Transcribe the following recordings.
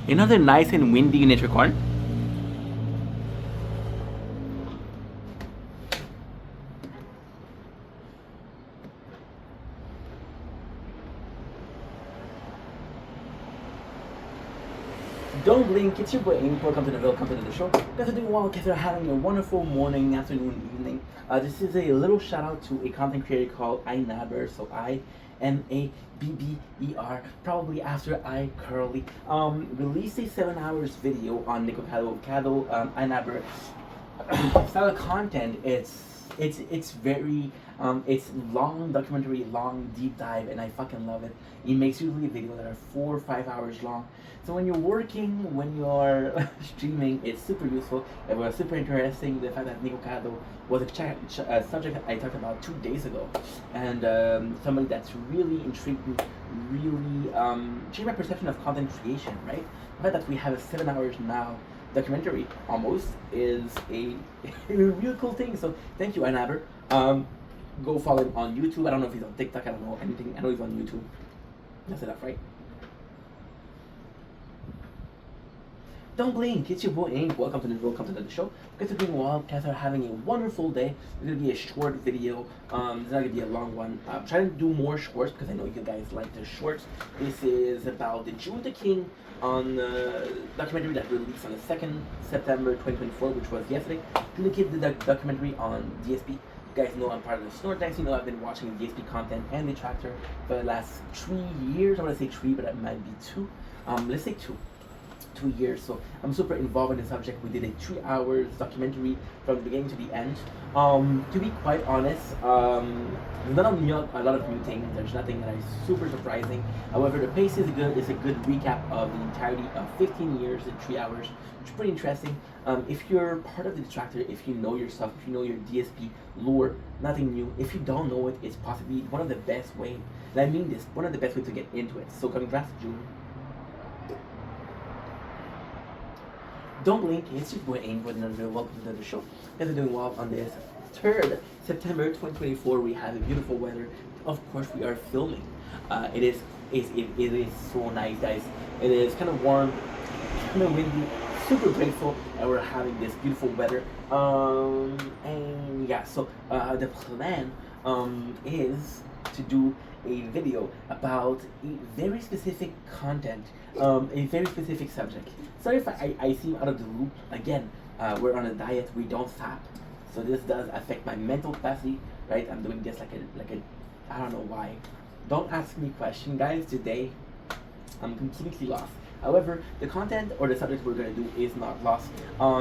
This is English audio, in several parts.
Another nice and windy nature corn. Don't blink, it's your boy Amy. Welcome to the show. Guys are doing well, guys are having a wonderful morning, afternoon, evening. This is a little shout out to a content creator called iNabber. So INABBER, probably after I curly. Released a 7 hours video on Nicocado iNabber. Style of content, it's very it's long documentary, long deep dive, and I fucking love it. It makes usually videos that are 4 or 5 hours long. So when you're working, when you're streaming, it's super useful. It was super interesting. The fact that Nicocado was a subject I talked about 2 days ago, and somebody that's really intrigued me, really changed my perception of content creation. Right, the fact that we have a 7 hours now documentary almost is a really cool thing. So thank you, iNabber. Go follow him on YouTube. I don't know if he's on TikTok. I don't know anything. I know he's on YouTube. That's enough, right? Don't blink. It's your boy Ink. Welcome to the show. Guys are doing well. Guys are having a wonderful day. It's gonna be a short video. It's not gonna be a long one. I'm trying to do more shorts because I know you guys like the shorts. This is about the June the King on the documentary that released on the 2nd September 2024, which was yesterday. June the King did the documentary on DSP. You guys know I'm part of the Snortex. You know I've been watching DSP content and the Tractor for the last 3 years. I want to say 3, but it might be 2. Let's say 2 years. So I'm super involved in the subject. We did a 3 hours documentary from the beginning to the end. To be quite honest, there's not a lot of new things. There's nothing that is super surprising. However, the pace is good. It's a good recap of the entirety of 15 years in 3 hours, which is pretty interesting. If you're part of the Detractor, if you know your stuff, if you know your DSP lore, nothing new. If you don't know it, it's possibly one of the best ways. And I mean this, one of the best ways to get into it. So congrats, June. Don't blink, it's your boy Aim with another video. Welcome to the show. You guys are doing well on this 3rd September 2024. We have a beautiful weather. Of course, we are filming. It is so nice, guys. It is kind of warm, kind of windy. Super grateful that we're having this beautiful weather. And yeah, so the plan is to do a video about a very specific content, a very specific subject. Sorry if I seem out of the loop. Again, we're on a diet, we don't fap. So this does affect my mental capacity, right? I'm doing this like a, I don't know why. Don't ask me questions, guys. Today, I'm completely lost. However, the content or the subject we're going to do is not lost.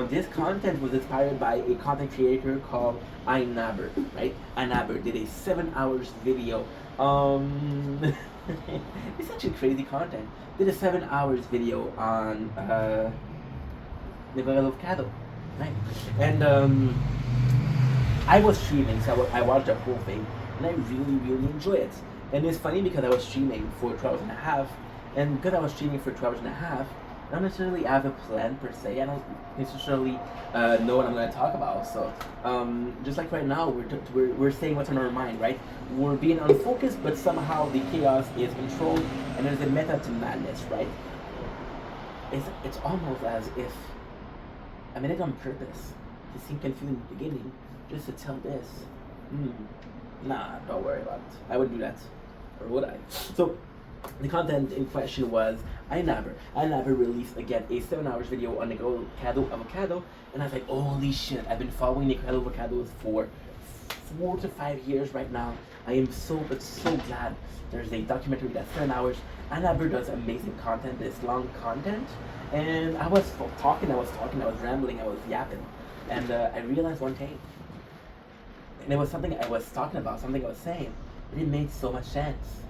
This content was inspired by a content creator called iNabber, right? iNabber did a 7 hours video. It's actually crazy content. Did a 7 hours video on Nicocado, right? And I was streaming, so I watched the whole thing, and I really enjoyed it. And it's funny because I was streaming for 2 hours and a half. And because I was streaming for 2 hours and a half, I don't necessarily have a plan per se. I don't necessarily know what I'm going to talk about. So just like right now, we're saying what's on our mind, right? We're being unfocused, but somehow the chaos is controlled, and there's a method to madness, right? It's almost as if I made it on purpose. It seemed confusing in the beginning, just to tell this. Nah, don't worry about it. I wouldn't do that, or would I? So the content in question was iNabber. iNabber released again a 7 hours video on Nicocado Avocado, and I was like, holy shit, I've been following Nicocado Avocados for 4 to 5 years right now. I am so glad there's a documentary that's 7 hours. iNabber does amazing content, this long content, and I was talking, I was rambling, I was yapping, and I realized one thing, and it was something I was talking about, something I was saying, and it made so much sense.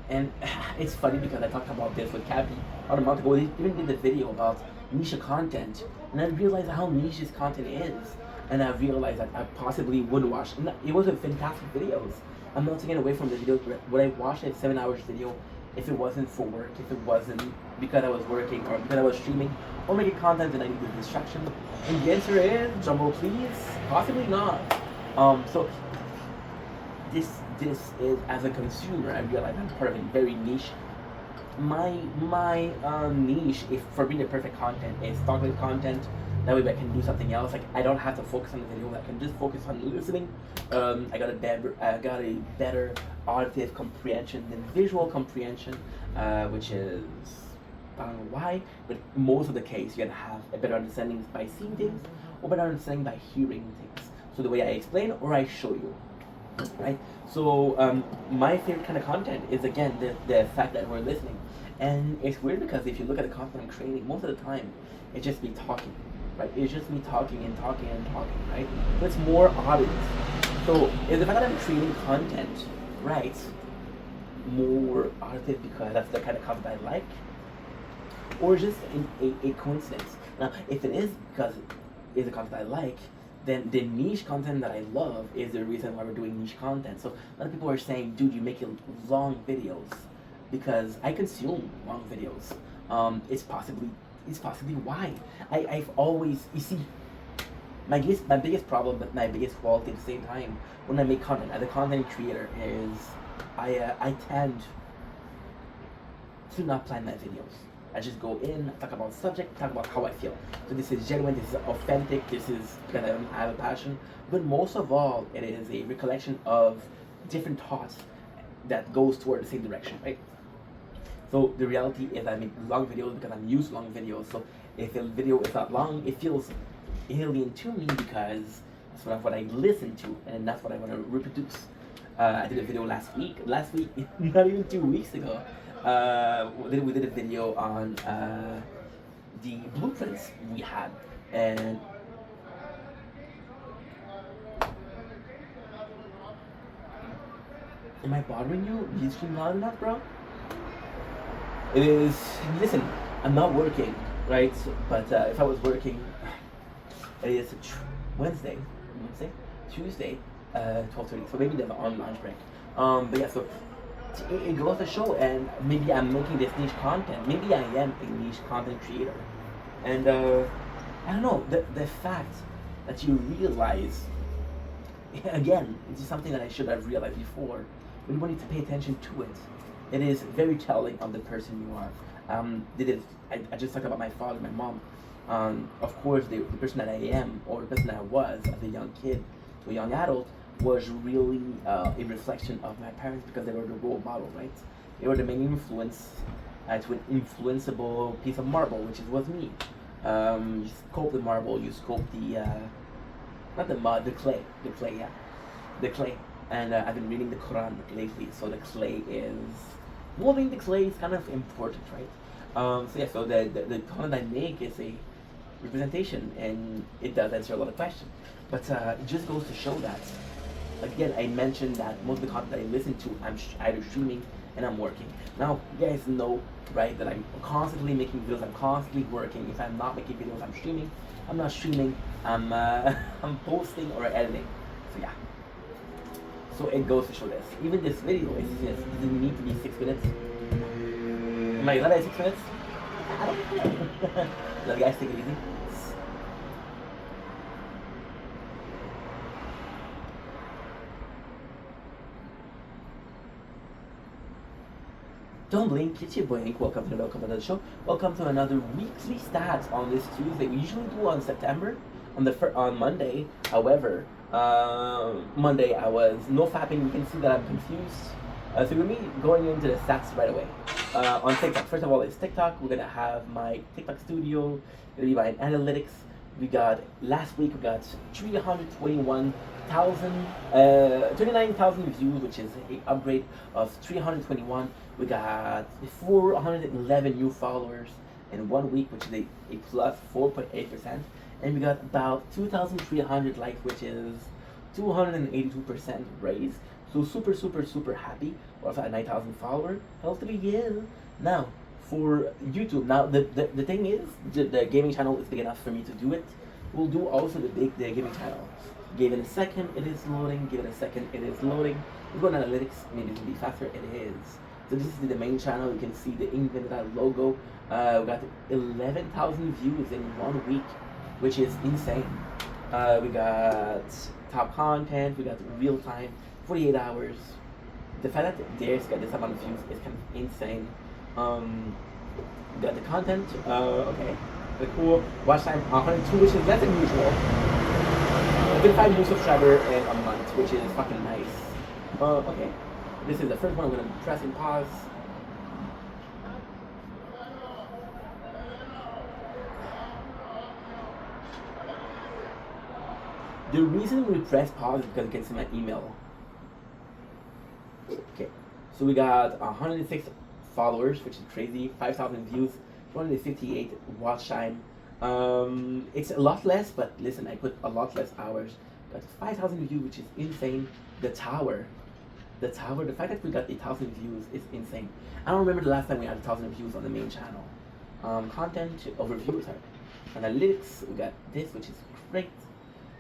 And it's funny because I talked about this with Cappy about a month ago. They even did a video about niche content, and I realized how niche this content is. And I realized that I possibly would watch. And it was a fantastic videos. I'm not taking away from the video. Would I watch a 7 hours video if it wasn't for work? If it wasn't because I was working or because I was streaming or making content and I needed distraction? And the answer is, drumroll please, possibly not. So this is, as a consumer, I realize I'm part of a very niche my niche, if for being the perfect content, is talking content. That way I can do something else. Like I don't have to focus on the video. I can just focus on listening. I got a better auditive comprehension than visual comprehension, which is, I don't know why, but most of the case you're gonna have a better understanding by seeing things or better understanding by hearing things. So the way I explain or I show you, right? So my favorite kind of content is again the fact that we're listening, and it's weird because if you look at the content I'm creating, most of the time it's just me talking, right? It's just me talking and talking and talking, right? So it's more audience. So is the fact that I'm creating content, right, more auditive because that's the kind of content I like, or just a coincidence? Now, if it is because it's the content I like, then the niche content that I love is the reason why we're doing niche content. So a lot of people are saying, dude, you make long videos, because I consume long videos. It's possibly why. I've always, you see, my biggest problem, but my biggest quality at the same time when I make content as a content creator is I tend to not plan my videos. I just go in, talk about subject, talk about how I feel. So this is genuine, this is authentic, this is because I have a passion. But most of all, it is a recollection of different thoughts that goes toward the same direction, right? So the reality is I make long videos because I'm used to long videos. So if a video is not long, it feels alien to me because that's what I listen to, and that's what I want to reproduce. I did a video last week, not even 2 weeks ago. We did a video on the blueprints we had, and am I bothering you? Do you stream loud enough, bro? It is. Listen, I'm not working, right? But if I was working, it is Wednesday, Tuesday, 12:30. So maybe they're on lunch break. But yeah, so it goes to show, and maybe I'm making this niche content. Maybe I am a niche content creator, and I don't know, the fact that you realize, again, it's something that I should have realized before. When you need to pay attention to it, it is very telling of the person you are. I just talked about my father, my mom. Of course, the person that I am, or the person that I was as a young kid to a young adult, was really a reflection of my parents because they were the role model, right? They were the main influence to an influenceable piece of marble, which was me. You sculpt the marble, you sculpt the, not the mud, the clay, yeah, the clay. And I've been reading the Quran lately, so the clay is, molding the clay is kind of important, right? So yeah, so the content I make is a representation, and it does answer a lot of questions. But it just goes to show that, again, I mentioned that most of the content that I listen to, I'm either streaming and I'm working. Now, you guys know, right, that I'm constantly making videos, I'm constantly working. If I'm not making videos, I'm streaming. I'm not streaming, I'm I'm posting or editing. So yeah. So it goes to show this. Even this video doesn't need to be 6 minutes. Am I allowed at 6 minutes? I don't know. Let guys take it easy. Don't blink, it's your boy Hank. Welcome to another show. Welcome to another weekly stats on this Tuesday. We usually do on September, on Monday. However, Monday I was no fapping. You can see that I'm confused. So we're going into the stats right away. On TikTok, first of all, it's TikTok. We're gonna have my TikTok studio. It'll be my analytics. We got last week. We got 29,000 views, which is an upgrade of 321. We got 411 new followers in 1 week, which is a plus 4.8%. And we got about 2,300 likes, which is 282% raise. So super happy. We're also at 9,000 followers. Healthy, yeah. Now, for YouTube, now the thing is, the gaming channel is big enough for me to do it. We'll do also the gaming channel. Give it a second, it is loading. Give it a second, it is loading. We go on analytics, maybe it'll be faster. It is. So this is the main channel. You can see the Inventad logo. We got 11,000 views in 1 week, which is insane. We got top content. We got real time, 48 hours. The fact that there's got this amount of views is kind of insane. Um, got the content. Okay. The cool watch time 102, which is less than usual. I've been 5 new subscriber in a month, which is fucking nice. Okay. This is the first one. I'm gonna press and pause. The reason we press pause is because it can see my email. Okay, so we got 106 followers, which is crazy. 5,000 views, 258 watch time. It's a lot less, but listen, I put a lot less hours. But 5,000 views, which is insane. The tower, the fact that we got 8,000 views is insane. I don't remember the last time we had 1,000 views on the main channel. Content overview, sorry. Analytics, we got this, which is great.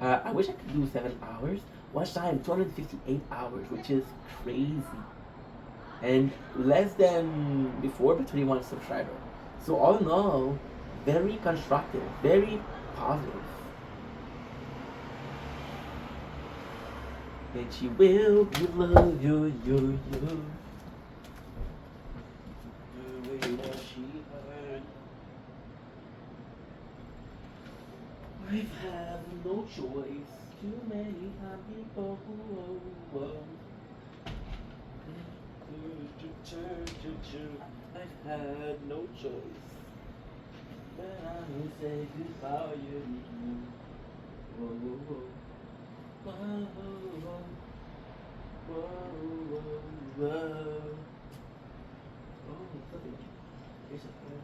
I wish I could do 7 hours. Watch time 258 hours, which is crazy, and less than before, but 21 subscribers. So all in all, very constructive, very positive. And she will love you. The way that she heard. I've had no choice. Too many times people who I've had no choice. When I will say goodbye, you. Whoa, whoa, whoa. Whoa, whoa, whoa, whoa, whoa. Oh, something. Here's a plan.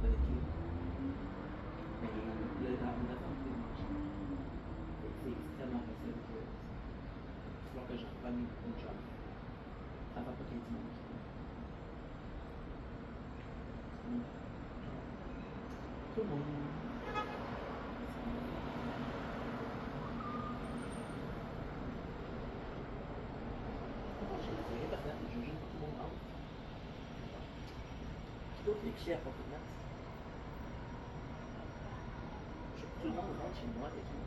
Let it keep. Mais le drame d'attente, c'est marchand. C'est extrêmement facile de jouer. Il faut que je reprenne une job. Ça va pas 15 minutes. Tout le monde. J'ai essayé parce que je joue tout le monde out. Qui d'autre les pieds à Fortnite? Tout le monde rentre chez moi et tout.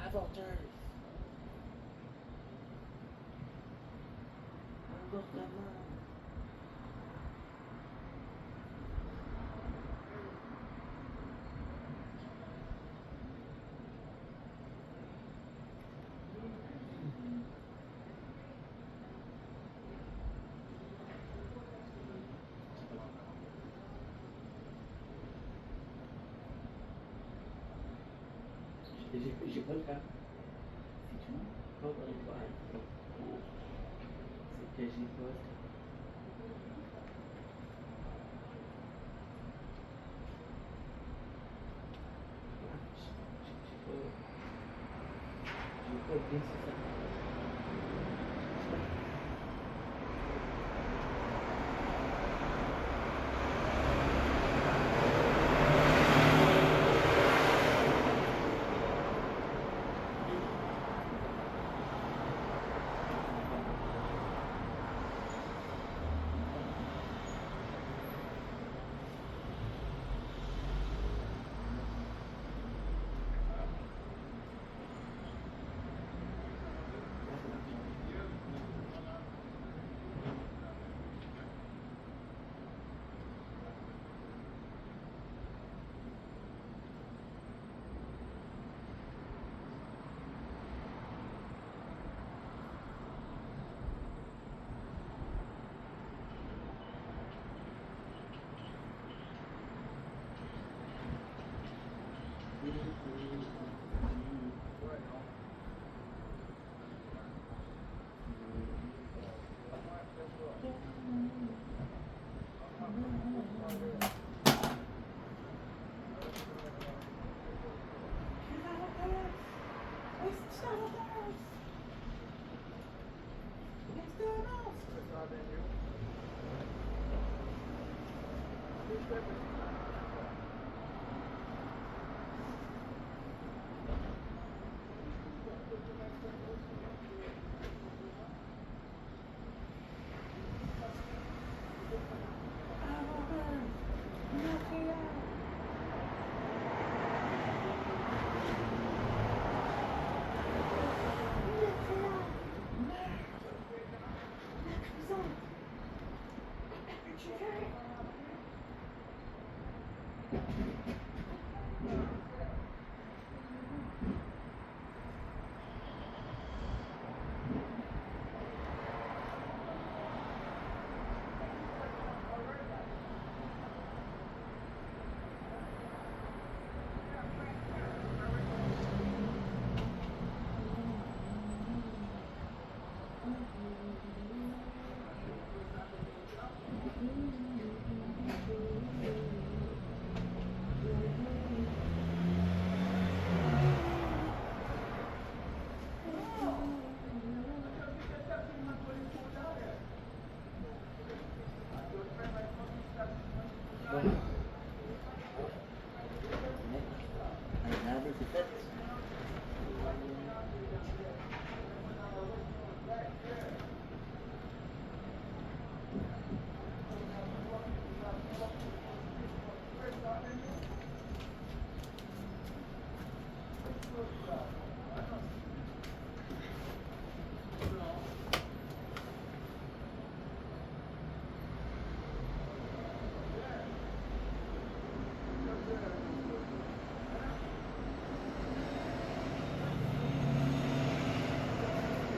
Avorteuse. Avortement. J'ai pas le cas. C'est tout. Pas dans les toiles. C'est que j'ai pas.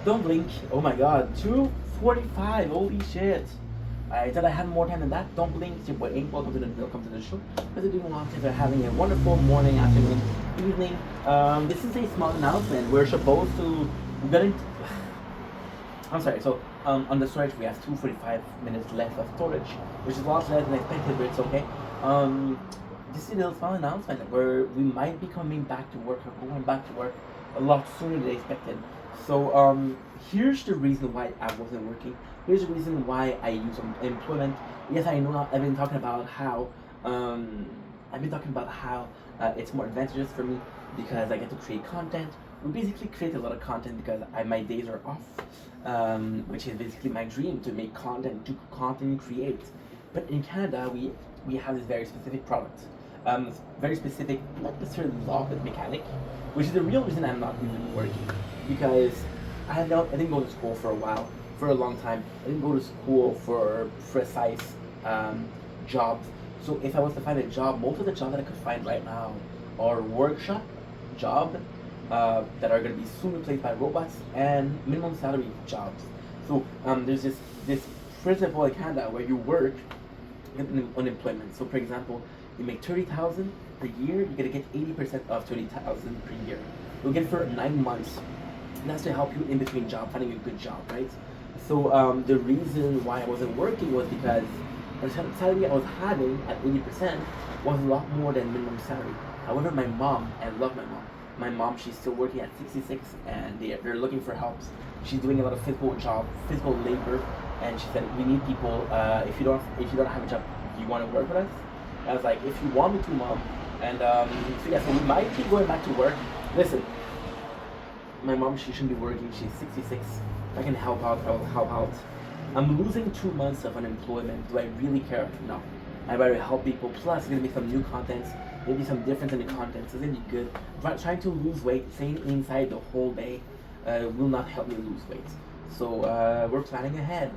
Don't blink. Oh my god. 2:45. Holy shit. I thought I had more time than that. Don't blink. It's your boy Ink. Welcome to the show. How's it doing? If you're having a wonderful morning, afternoon, evening. This is a small announcement. We're supposed to. We're gonna. I'm sorry. So on the storage, we have 2:45 minutes left of storage, which is a lot less than expected, but it's okay. This is a little small announcement where we might be coming back to work or going back to work a lot sooner than expected. So here's the reason why I wasn't working. Here's the reason why I use employment. Yes, I know I've been talking about how it's more advantageous for me because I get to create content. We basically create a lot of content because my days are off, which is basically my dream to make content, to content create. But in Canada, we have this very specific product, very specific, not necessarily law, but mechanic, which is the real reason I'm not even working because I didn't go to school for a while, for a long time. I didn't go to school for precise jobs. So if I was to find a job, most of the jobs that I could find right now are workshop job that are going to be soon replaced by robots and minimum salary jobs. So there's this principle in Canada where you work in unemployment. So for example, you make 30,000 per year, you're gonna get 80% of 30,000 per year. You'll get it for 9 months. And that's to help you in between job, finding a good job, right? So the reason why I wasn't working was because the salary I was having at 80% was a lot more than minimum salary. However, my mom, I love my mom, My mom, she's still working at 66, and they're looking for help. She's doing a lot of physical labor, and she said we need people. If you don't have a job, you want to work with us? I was like, if you want me to, mom. And so yeah, so we might be going back to work. Listen, my mom, she shouldn't be working. She's 66. If I can help out, I will help out. I'm losing 2 months of unemployment. Do I really care? No. I'd rather help people. Plus, there's gonna be some new contents, maybe some difference in the contents. It's gonna be good. Trying to lose weight, staying inside the whole day, will not help me lose weight. So we're planning ahead.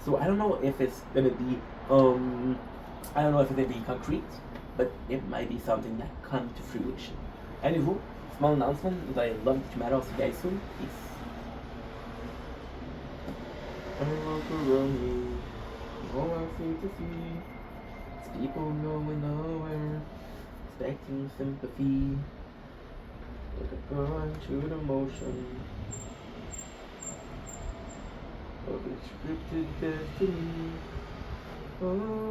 So I don't know if it's gonna be, I don't know if it's gonna be concrete, but it might be something that comes to fruition. Anywho, small announcement that I love to matter. I'll see you guys soon. Peace. I walk around me, all I seem to see is people going nowhere, expecting sympathy, like a gun to the motion of a scripted destiny. Oh,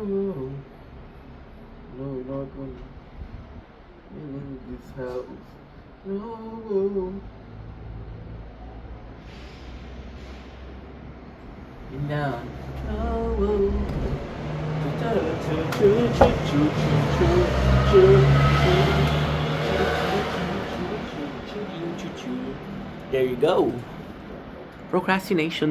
no, you're not gonna leave this house. No. Down. Oh. There you go. Procrastination.